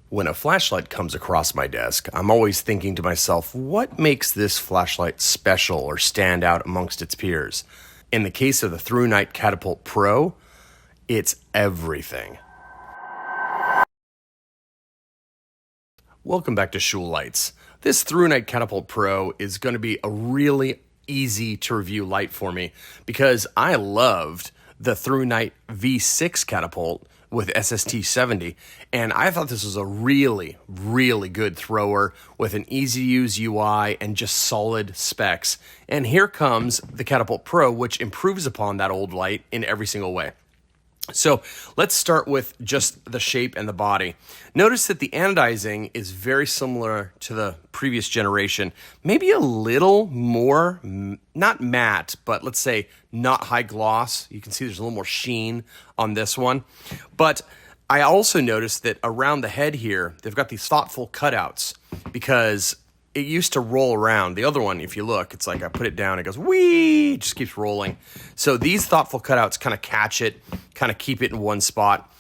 When a flashlight comes across my desk, I'm always thinking to myself, what makes this flashlight special or stand out amongst its peers? In the case of the Thrunite Catapult Pro, it's everything. Welcome back to Shul Lights. This Thrunite Catapult Pro is going to be a really easy to review light for me because I loved the Thrunite V6 Catapult with SFT70, and I thought this was a really, really good thrower with an easy-to-use UI and just solid specs. And here comes the Catapult Pro, which improves upon that old light in every single way. So let's start with just the shape and the body. Notice that the anodizing is very similar to the previous generation, maybe a little more, not matte, but let's say not high gloss. You can see there's a little more sheen on this one. But I also noticed that around the head here, they've got these thoughtful cutouts because it used to roll around. The other one, if you look, it's like I put it down, it goes, whee, it just keeps rolling. So these thoughtful cutouts kind of catch it, kind of keep it in one spot.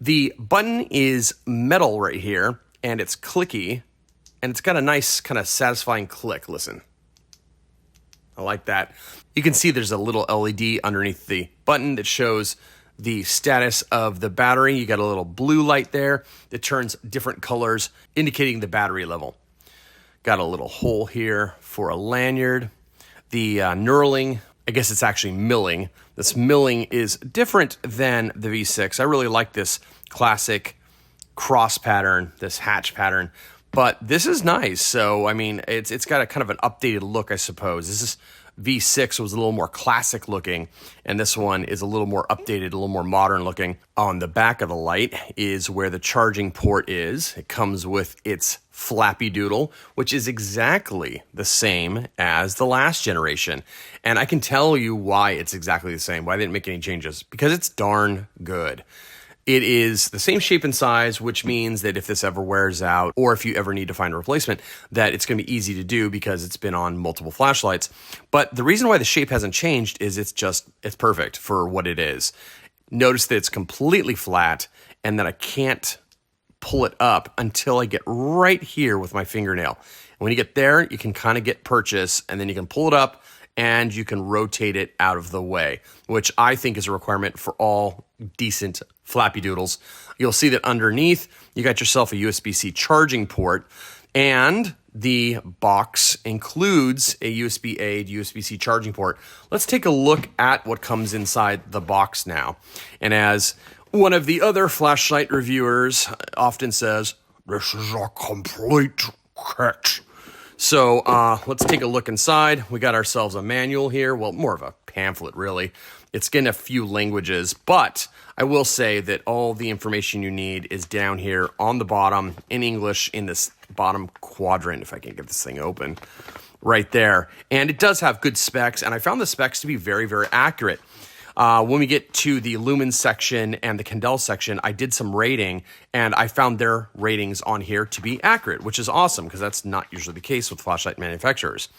The button is metal right here, and it's clicky, and it's got a nice kind of satisfying click. Listen. I like that. You can see there's a little LED underneath the button that shows the status of the battery. You got a little blue light there that turns different colors, indicating the battery level. Got a little hole here for a lanyard. The knurling, I guess it's actually milling. This milling is different than the V6. I really like this classic cross pattern, this hatch pattern, but this is nice. So, I mean, it's got a kind of an updated look, I suppose. This is V6 was a little more classic looking, and this one is a little more updated, a little more modern looking. On the back of the light is where the charging port is. It comes with its Flappy Doodle, which is exactly the same as the last generation. And I can tell you why it's exactly the same, why they didn't make any changes, because it's darn good. It is the same shape and size, which means that if this ever wears out or if you ever need to find a replacement, that it's going to be easy to do because it's been on multiple flashlights. But the reason why the shape hasn't changed is it's perfect for what it is. Notice that it's completely flat and that I can't pull it up until I get right here with my fingernail. And when you get there, you can kind of get purchase, and then you can pull it up and you can rotate it out of the way, which I think is a requirement for all decent Flappy Doodles. You'll see that underneath, you got yourself a USB-C charging port, and the box includes a USB-A to USB-C charging port. Let's take a look at what comes inside the box now. And as one of the other flashlight reviewers often says, this is a complete kit. So let's take a look inside. We got ourselves a manual here. Well, more of a pamphlet, really. It's in a few languages, but I will say that all the information you need is down here on the bottom in English in this bottom quadrant, if I can get this thing open, right there. And it does have good specs, and I found the specs to be very, very accurate. When we get to the Lumens section and the Candela section, I did some rating, and I found their ratings on here to be accurate, which is awesome because that's not usually the case with flashlight manufacturers.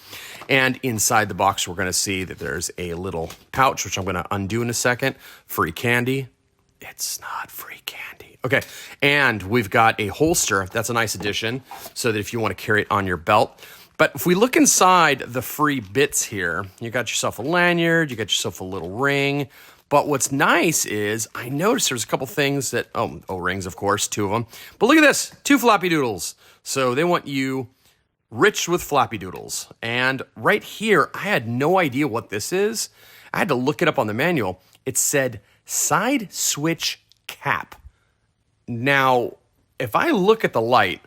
And inside the box, we're going to see that there's a little pouch, which I'm going to undo in a second. Free candy. It's not free candy. Okay, and we've got a holster. That's a nice addition so that if you want to carry it on your belt. But if we look inside the free bits here, you got yourself a lanyard, you got yourself a little ring. But what's nice is I noticed there's a couple things that, O-rings, of course, 2 of them. But look at this, 2 Flappy Doodles. So they want you rich with Flappy Doodles. And right here, I had no idea what this is. I had to look it up on the manual. It said side switch cap. Now, if I look at the light,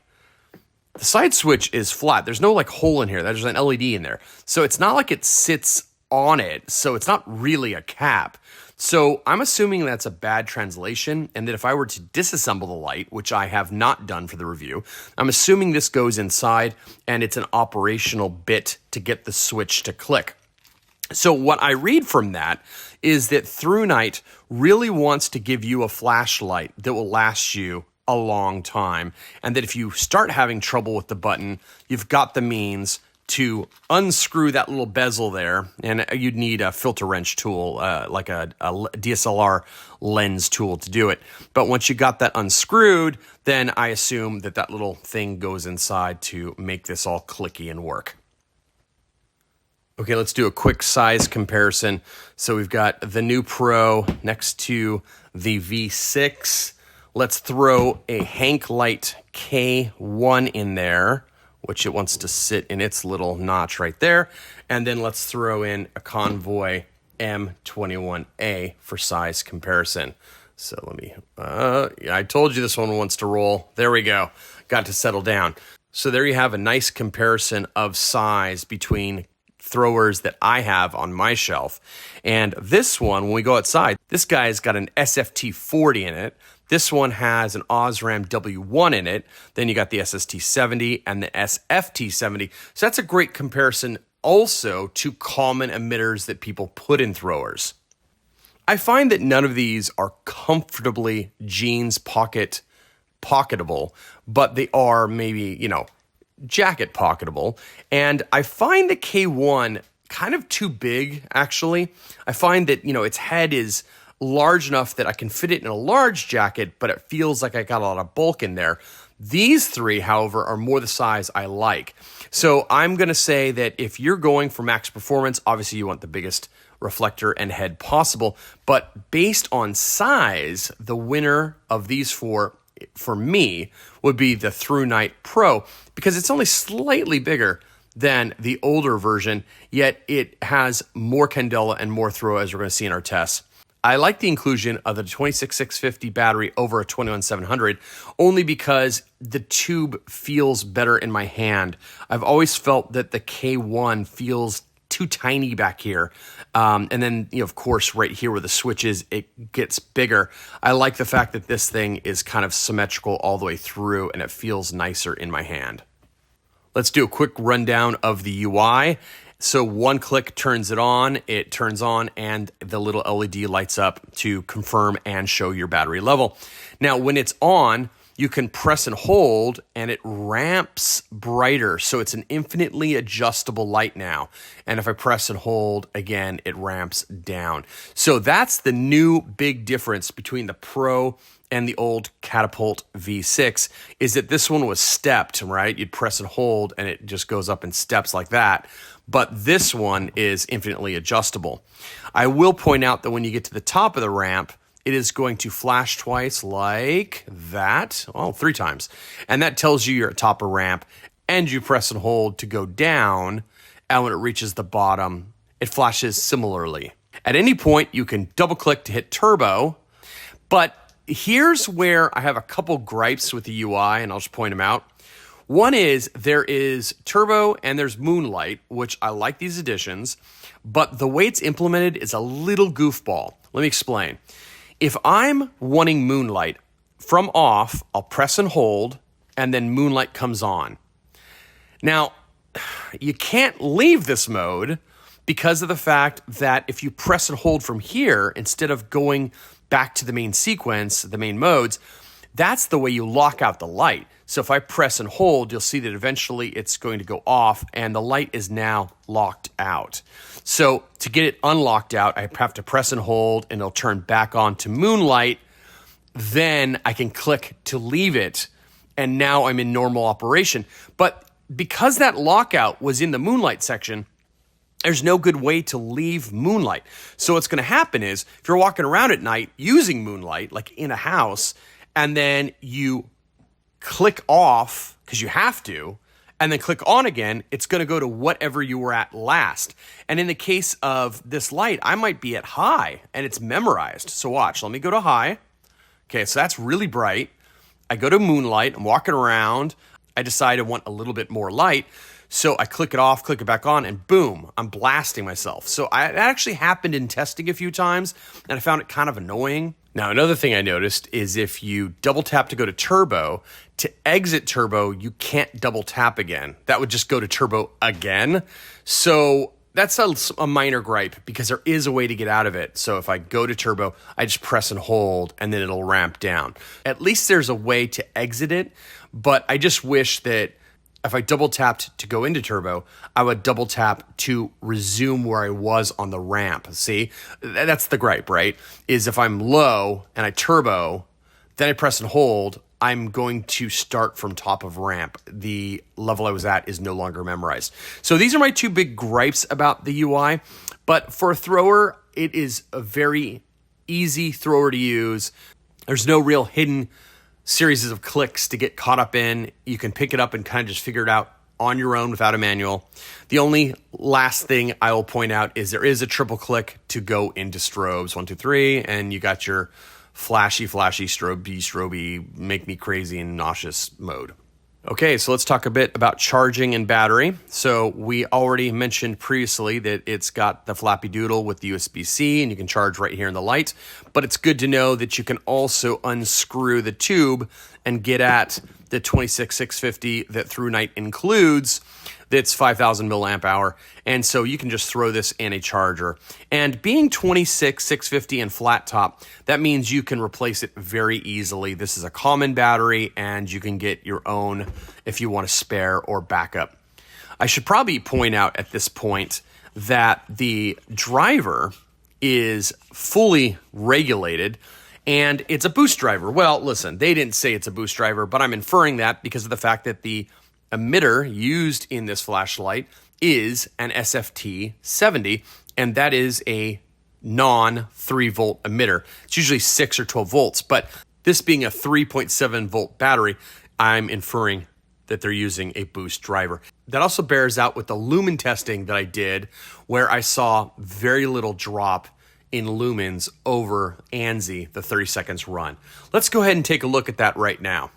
the side switch is flat. There's no like hole in here. There's an LED in there. So it's not like it sits on it. So it's not really a cap. So I'm assuming that's a bad translation, and that if I were to disassemble the light, which I have not done for the review, I'm assuming this goes inside and it's an operational bit to get the switch to click. So what I read from that is that Thrunite really wants to give you a flashlight that will last you a long time, and that if you start having trouble with the button, you've got the means to unscrew that little bezel there, and you'd need a filter wrench tool, like a DSLR lens tool to do it. But once you got that unscrewed, then I assume that that little thing goes inside to make this all clicky and work. Okay, let's do a quick size comparison. So we've got the new Pro next to the V6. Let's throw a Hank Light K1 in there, which it wants to sit in its little notch right there. And then let's throw in a Convoy M21A for size comparison. So let me, I told you this one wants to roll. There we go. Got to settle down. So there you have a nice comparison of size between throwers that I have on my shelf. And this one, when we go outside, this guy's got an SFT40 in it. This one has an Osram W1 in it. Then you got the SST70 and the SFT70. So that's a great comparison also to common emitters that people put in throwers. I find that none of these are comfortably jeans pocketable, but they are maybe, jacket pocketable. And I find the K1 kind of too big, actually. I find that, its head is large enough that I can fit it in a large jacket, but it feels like I got a lot of bulk in there. These three, however, are more the size I like. So I'm going to say that if you're going for max performance, obviously you want the biggest reflector and head possible. But based on size, the winner of these four, for me, would be the Thrunite Pro, because it's only slightly bigger than the older version, yet it has more candela and more throw, as we're going to see in our tests. I like the inclusion of the 26650 battery over a 21700 only because the tube feels better in my hand. I've always felt that the K1 feels too tiny back here. And then, of course, right here where the switch is, it gets bigger. I like the fact that this thing is kind of symmetrical all the way through and it feels nicer in my hand. Let's do a quick rundown of the UI. So one click turns it turns on, and the little LED lights up to confirm and show your battery level. Now, when it's on, you can press and hold, and it ramps brighter. So it's an infinitely adjustable light now. And if I press and hold, again, it ramps down. So that's the new big difference between the Pro and the old Catapult V6, is that this one was stepped, right? You'd press and hold, and it just goes up in steps like that. But this one is infinitely adjustable. I will point out that when you get to the top of the ramp, it is going to flash twice like that. Oh, 3 times. And that tells you you're at top of ramp, and you press and hold to go down. And when it reaches the bottom, it flashes similarly. At any point, you can double click to hit turbo. But here's where I have a couple gripes with the UI, and I'll just point them out. One is there is turbo and there's moonlight, which I like these additions, but the way it's implemented is a little goofball. Let me explain. If I'm wanting moonlight from off, I'll press and hold, and then moonlight comes on. Now, you can't leave this mode because of the fact that if you press and hold from here, instead of going back to the main sequence, the main modes, that's the way you lock out the light. So if I press and hold, you'll see that eventually it's going to go off and the light is now locked out. So to get it unlocked out, I have to press and hold and it'll turn back on to moonlight. Then I can click to leave it and now I'm in normal operation. But because that lockout was in the moonlight section, there's no good way to leave moonlight. So what's going to happen is if you're walking around at night using moonlight, like in a house, and then you click off, because you have to, and then click on again, it's going to go to whatever you were at last. And in the case of this light, I might be at high, and it's memorized. So watch, let me go to high. Okay, so that's really bright. I go to moonlight, I'm walking around, I decide I want a little bit more light, so I click it off, click it back on, and boom, I'm blasting myself. So that actually happened in testing a few times, and I found it kind of annoying. Now, another thing I noticed is if you double tap to go to turbo, to exit turbo, you can't double tap again. That would just go to turbo again. So that's a minor gripe because there is a way to get out of it. So if I go to turbo, I just press and hold and then it'll ramp down. At least there's a way to exit it, but I just wish that if I double tapped to go into turbo, I would double tap to resume where I was on the ramp. See, that's the gripe, right? Is if I'm low and I turbo, then I press and hold, I'm going to start from top of ramp. The level I was at is no longer memorized. So these are my two big gripes about the UI. But for a thrower, it is a very easy thrower to use. There's no real hidden series of clicks to get caught up in. You can pick it up and kind of just figure it out on your own without a manual. The only last thing I will point out is there is a triple click to go into strobes. 1, 2, 3, and you got your flashy, stroby, make me crazy and nauseous mode. Okay, so let's talk a bit about charging and battery. So we already mentioned previously that it's got the Flappy Doodle with the USB-C and you can charge right here in the light, but it's good to know that you can also unscrew the tube and get at the 26650 that Thrunite includes. That's 5,000 milliamp hour. And so you can just throw this in a charger. And being 26650 and flat top, that means you can replace it very easily. This is a common battery and you can get your own if you want to spare or backup. I should probably point out at this point that the driver is fully regulated and it's a boost driver. Well, listen, they didn't say it's a boost driver, but I'm inferring that because of the fact that the emitter used in this flashlight is an SFT70, and that is a non-3 volt emitter. It's usually 6 or 12 volts, but this being a 3.7 volt battery, I'm inferring that they're using a boost driver. That also bears out with the lumen testing that I did, where I saw very little drop in lumens over ANSI, the 30 seconds run. Let's go ahead and take a look at that right now.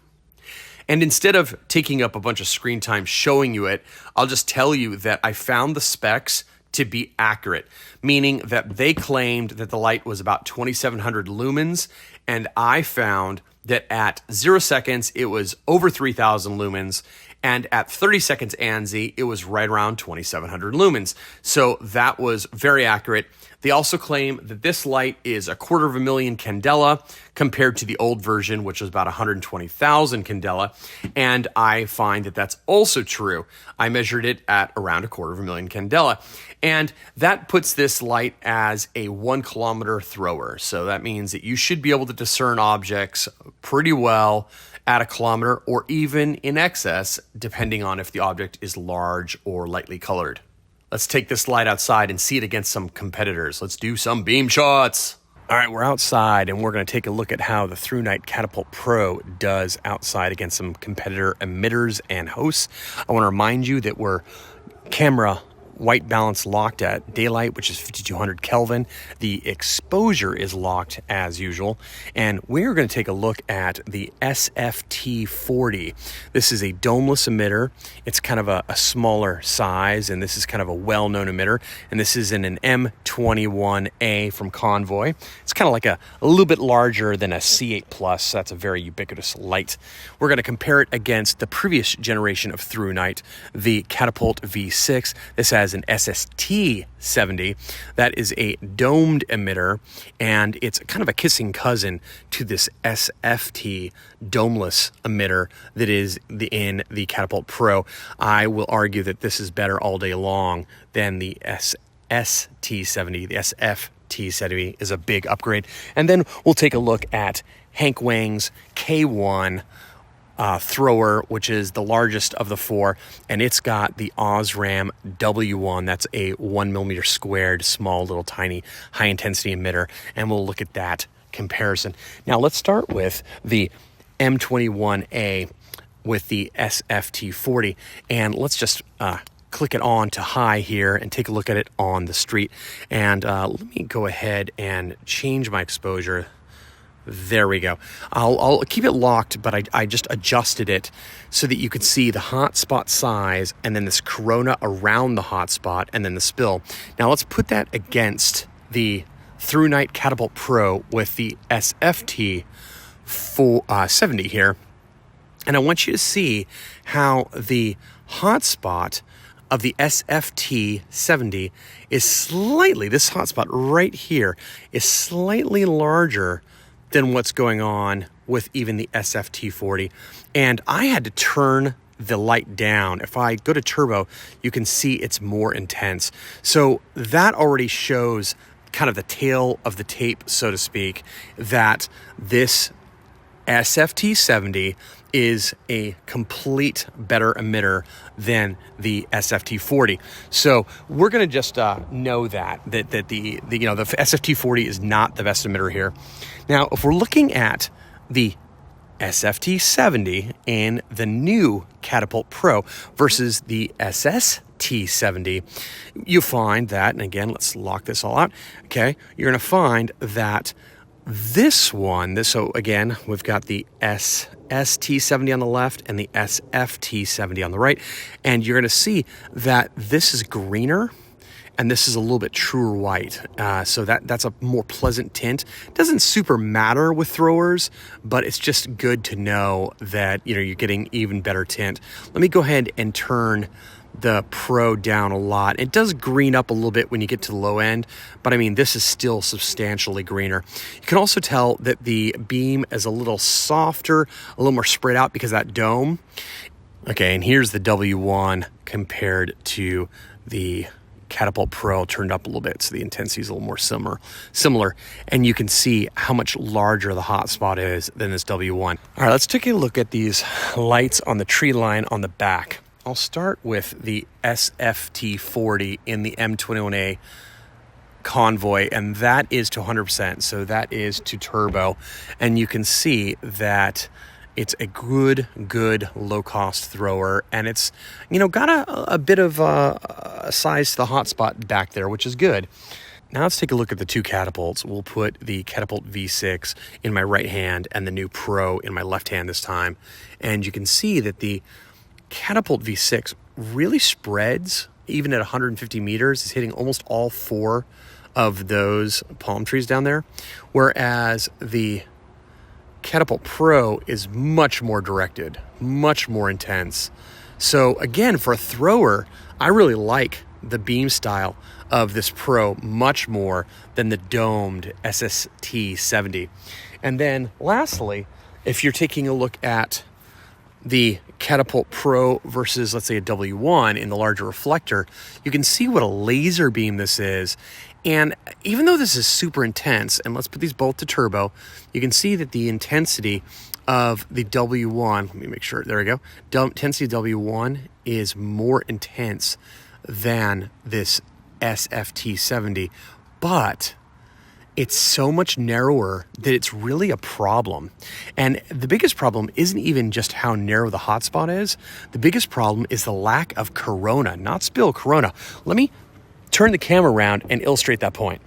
And instead of taking up a bunch of screen time showing you it, I'll just tell you that I found the specs to be accurate, meaning that they claimed that the light was about 2,700 lumens, and I found that at 0 seconds, it was over 3,000 lumens, and at 30 seconds ANSI, it was right around 2,700 lumens. So that was very accurate. They also claim that this light is 250,000 candela compared to the old version, which was about 120,000 candela. And I find that that's also true. I measured it at around 250,000 candela. And that puts this light as a 1 kilometer thrower. So that means that you should be able to discern objects pretty well at 1 kilometer or even in excess, depending on if the object is large or lightly colored. Let's take this light outside and see it against some competitors. Let's do some beam shots. All right, we're outside and we're going to take a look at how the Thrunite Catapult Pro does outside against some competitor emitters and hosts. I want to remind you that we're camera white balance locked at daylight, which is 5200 Kelvin. The exposure is locked as usual. And we're going to take a look at the SFT40. This is a domeless emitter. It's kind of a smaller size, and this is kind of a well-known emitter. And this is in an M21A from Convoy. It's kind of like a little bit larger than a C8 Plus. That's a very ubiquitous light. We're going to compare it against the previous generation of Thrunite, the Catapult V6. This has an SFT70 that is a domed emitter, and it's kind of a kissing cousin to this SFT domeless emitter that is in the Catapult Pro. I will argue that this is better all day long than the ST70. The SFT70 is a big upgrade. And then we'll take a look at Hank Wang's K1 thrower, which is the largest of the four, and it's got the Osram W1. That's a 1 millimeter squared, small, little, tiny, high intensity emitter, and we'll look at that comparison. Now let's start with the M21A with the SFT40, and let's just click it on to high here and take a look at it on the street. And let me go ahead and change my exposure. There we go. I'll keep it locked, but I just adjusted it so that you could see the hotspot size and then this corona around the hotspot and then the spill. Now let's put that against the Thrunite Catapult Pro with the SFT70 here. And I want you to see how the hotspot of the SFT70 is slightly, this hotspot right here is slightly larger than what's going on with even the SFT40. And I had to turn the light down, if I go to turbo, you can see it's more intense. So that already shows kind of the tail of the tape, so to speak, that this SFT70 is a complete better emitter than the SFT40. So we're going to just know that the SFT40 is not the best emitter here. Now, if we're looking at the SFT70 and the new Catapult Pro versus the SST70, you find that, and again, let's lock this all out. Okay, you're going to find that so again, we've got the SST70 on the left and the SFT70 on the right, and you're going to see that this is greener and this is a little bit truer white. So that's a more pleasant tint. Doesn't super matter with throwers, but it's just good to know that you're getting even better tint. Let me go ahead and turn the Pro down a lot. It does green up a little bit when you get to the low end, but I mean, this is still substantially greener. You can also tell that the beam is a little softer, a little more spread out because of that dome. Okay, and here's the W1 compared to the Catapult Pro turned up a little bit, so the intensity is a little more similar, and you can see how much larger the hotspot is than this W1. All right, let's take a look at these lights on the tree line on the back. I'll start with the SFT40 in the M21A Convoy, and that is to 100%, so that is to turbo, and you can see that it's a good low-cost thrower, and it's got a bit of a size to the hotspot back there, which is good. Now let's take a look at the two catapults. We'll put the Catapult V6 in my right hand and the new Pro in my left hand this time, and you can see that the Catapult V6 really spreads even at 150 meters. It's hitting almost all four of those palm trees down there, whereas the Catapult Pro is much more directed, much more intense. So again, for a thrower, I really like the beam style of this Pro much more than the domed SST70. And then lastly, if you're taking a look at the Catapult Pro versus, let's say, a W1 in the larger reflector, you can see what a laser beam this is. And even though this is super intense, and let's put these both to turbo, you can see that the intensity of the W1, let me make sure, there we go, intensity of W1 is more intense than this SFT70, but it's so much narrower that it's really a problem. And the biggest problem isn't even just how narrow the hotspot is. The biggest problem is the lack of corona, not spill, corona. Let me turn the camera around and illustrate that point.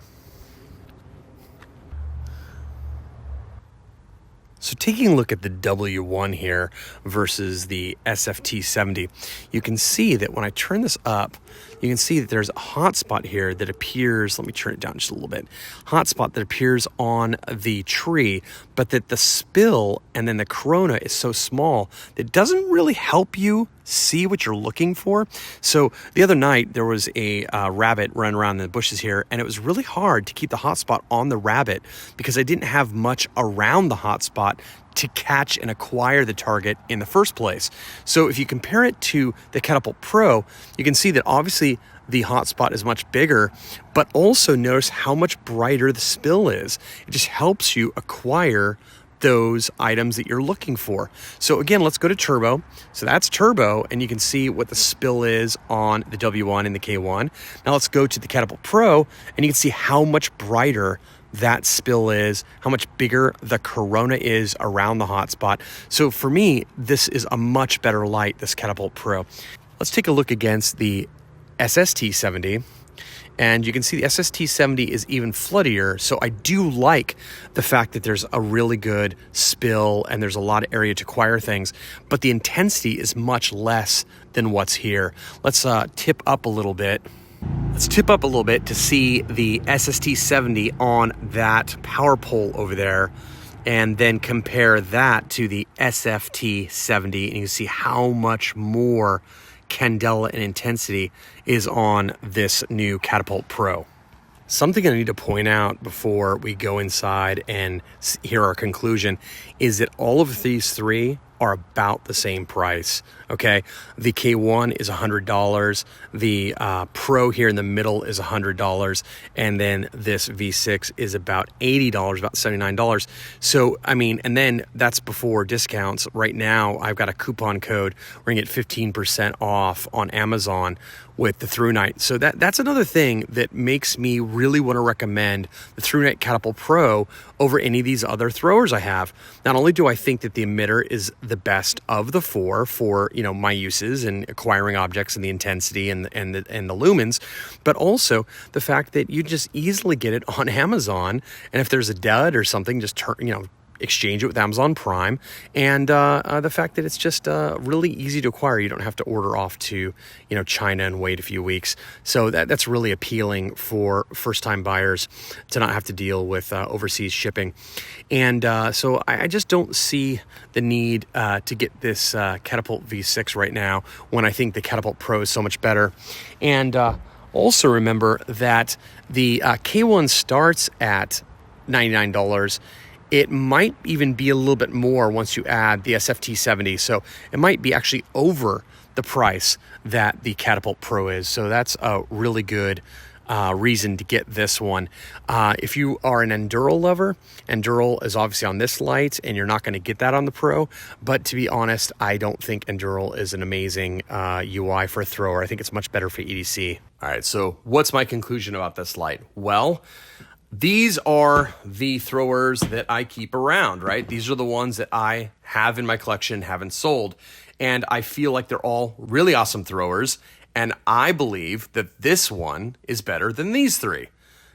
So taking a look at the W1 here versus the SFT70, you can see that when I turn this up, you can see that there's a hotspot here that appears, let me turn it down just a little bit, hotspot that appears on the tree, but that the spill and then the corona is so small that it doesn't really help you see what you're looking for. So the other night there was a rabbit running around in the bushes here, and it was really hard to keep the hotspot on the rabbit because I didn't have much around the hotspot to catch and acquire the target in the first place. So if you compare it to the Catapult Pro, you can see that obviously the hotspot is much bigger, but also notice how much brighter the spill is. It just helps you acquire those items that you're looking for. So again, let's go to turbo. So that's turbo, and you can see what the spill is on the W1 and the K1. Now let's go to the Catapult Pro, and you can see how much brighter that spill is, how much bigger the corona is around the hotspot. So for me, this is a much better light, this Catapult Pro. Let's take a look against the SST70. And you can see the SST70 is even floodier. So I do like the fact that there's a really good spill and there's a lot of area to acquire things, but the intensity is much less than what's here. Let's tip up a little bit. Let's tip up a little bit to see the SST70 on that power pole over there, and then compare that to the SFT70, and you can see how much more Candela and intensity is on this new Catapult Pro. Something I need to point out before we go inside and hear our conclusion is that all of these three are about the same price. Okay, the K1 is $100. The Pro here in the middle is $100, and then this V6 is about $80, about $79. So I mean, and then that's before discounts. Right now, I've got a coupon code. We're gonna get 15% off on Amazon with the Thrunite. So that's another thing that makes me really want to recommend the Thrunite Catapult Pro over any of these other throwers I have. Not only do I think that the emitter is the best of the four for, you know, my uses and acquiring objects and the intensity and the lumens, but also the fact that you just easily get it on Amazon, and if there's a dud or something, just turn, you know, exchange it with Amazon Prime, and the fact that it's just really easy to acquire. You don't have to order off to, you know, China and wait a few weeks. So that's really appealing for first-time buyers to not have to deal with overseas shipping. And so I just don't see the need to get this Catapult V6 right now when I think the Catapult Pro is so much better. And also remember that the K1 starts at $99. It might even be a little bit more once you add the SFT70. So it might be actually over the price that the Catapult Pro is. So that's a really good reason to get this one. If you are an Enduro lover, Enduro is obviously on this light, and you're not going to get that on the Pro. But to be honest, I don't think Enduro is an amazing UI for a thrower. I think it's much better for EDC. All right, so what's my conclusion about this light? Well, these are the throwers that I keep around, right? These are the ones that I have in my collection, haven't sold. And I feel like they're all really awesome throwers. And I believe that this one is better than these three.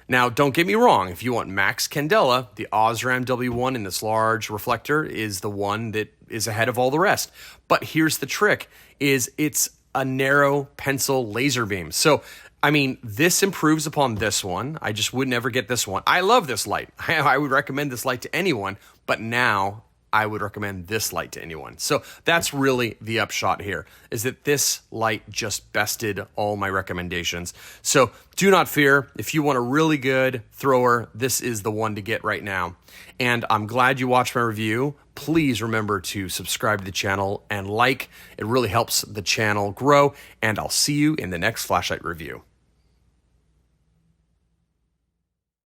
Now, don't get me wrong. If you want Max Candela, the Osram W1 in this large reflector is the one that is ahead of all the rest. But here's the trick, is it's a narrow pencil laser beam. So I mean, this improves upon this one. I just would never get this one. I love this light. I would recommend this light to anyone, but now I would recommend this light to anyone. So that's really the upshot here, is that this light just bested all my recommendations. So do not fear. If you want a really good thrower, this is the one to get right now. And I'm glad you watched my review. Please remember to subscribe to the channel and like. It really helps the channel grow. And I'll see you in the next flashlight review.